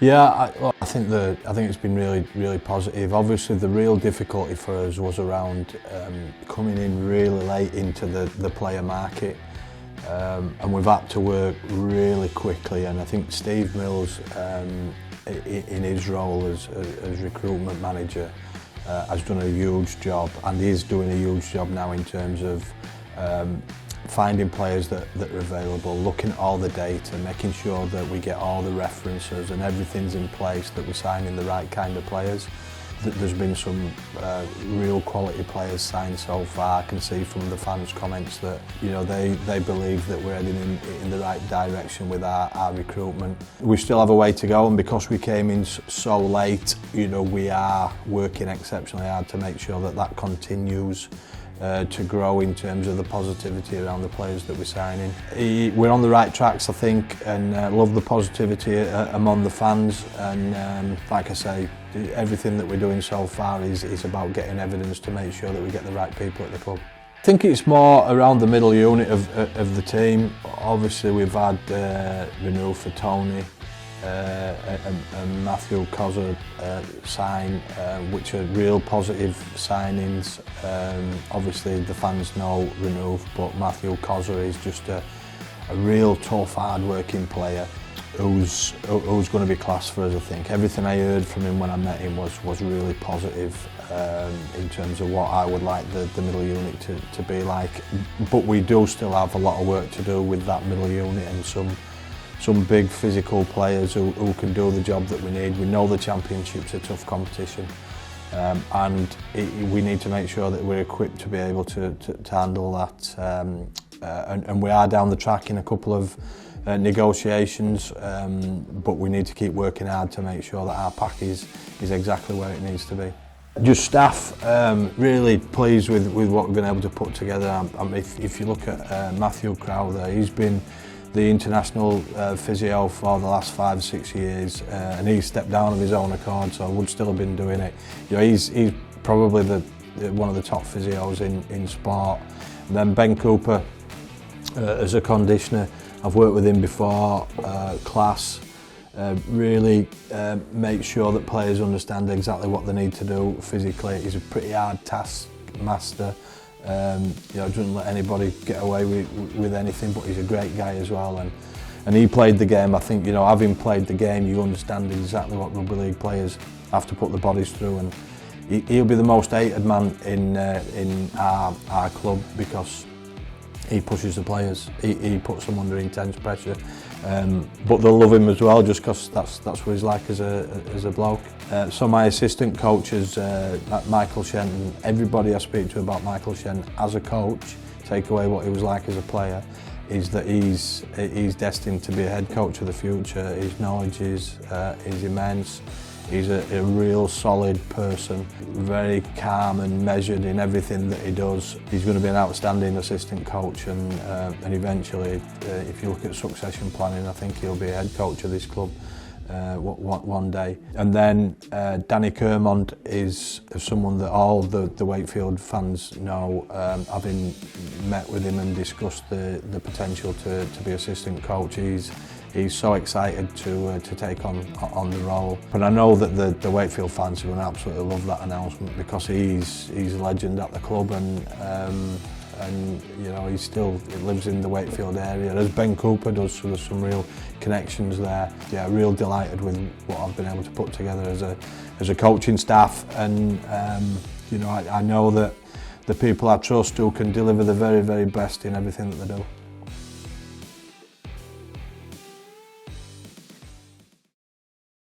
Yeah, I think it's been really positive. Obviously, the real difficulty for us was around coming in really late into the player market, and we've had to work really quickly. And I think Steve Mills, in his role as recruitment manager, has done a huge job, and is doing a huge job now in terms of finding players that are available, looking at all the data, making sure that we get all the references and everything's in place, that we're signing the right kind of players. There's been some real quality players signed so far. I can see from the fans' comments that they believe that we're heading in the right direction with our recruitment. We still have a way to go, and because we came in so late, we are working exceptionally hard to make sure that continues to grow in terms of the positivity around the players that we're signing. We're on the right tracks, I think, and love the positivity among the fans. And like I say, everything that we're doing so far is about getting evidence to make sure that we get the right people at the club. I think it's more around the middle unit of the team. Obviously, we've had renewal for Tony. And Matthew Cozza sign, which are real positive signings. Obviously the fans know Renouve, but Matthew Cozza is just a real tough, hard-working player who's going to be class for us. I think everything I heard from him when I met him was really positive in terms of what I would like the middle unit to be like. But we do still have a lot of work to do with that middle unit, and some big physical players who can do the job that we need. We know the Championship's a tough competition, and we need to make sure that we're equipped to be able to handle that. And we are down the track in a couple of negotiations, but we need to keep working hard to make sure that our pack is exactly where it needs to be. Just staff, really pleased with what we've been able to put together. If you look at Matthew Crowther, he's been the international physio for the last 5 or 6 years, and he's stepped down of his own accord, so I would still have been doing it. He's probably one of the top physios in sport. And then Ben Cooper, as a conditioner, I've worked with him before, class. Really make sure that players understand exactly what they need to do physically. He's a pretty hard task master. Doesn't let anybody get away with anything, but he's a great guy as well, and he played the game. I think, having played the game, you understand exactly what rugby league players have to put their bodies through, and he'll be the most hated man in our club, because he pushes the players, he puts them under intense pressure, but they'll love him as well, just because that's what he's like as a bloke. So my assistant coaches, Michael Shenton, everybody I speak to about Michael Shenton as a coach, take away what he was like as a player, is that he's destined to be a head coach of the future. His knowledge is immense. He's a real solid person, very calm and measured in everything that he does. He's going to be an outstanding assistant coach, and eventually, if you look at succession planning, I think he'll be a head coach of this club one day. And then Danny Kermond is someone that all the Wakefield fans know, having met with him and discussed the potential to be assistant coach. He's so excited to take on the role. But I know that the Wakefield fans are going to absolutely love that announcement, because he's a legend at the club, and he lives in the Wakefield area, as Ben Cooper does, so there's some real connections there. Yeah, real delighted with what I've been able to put together as a coaching staff, and I know that the people I trust who can deliver the very, very best in everything that they do.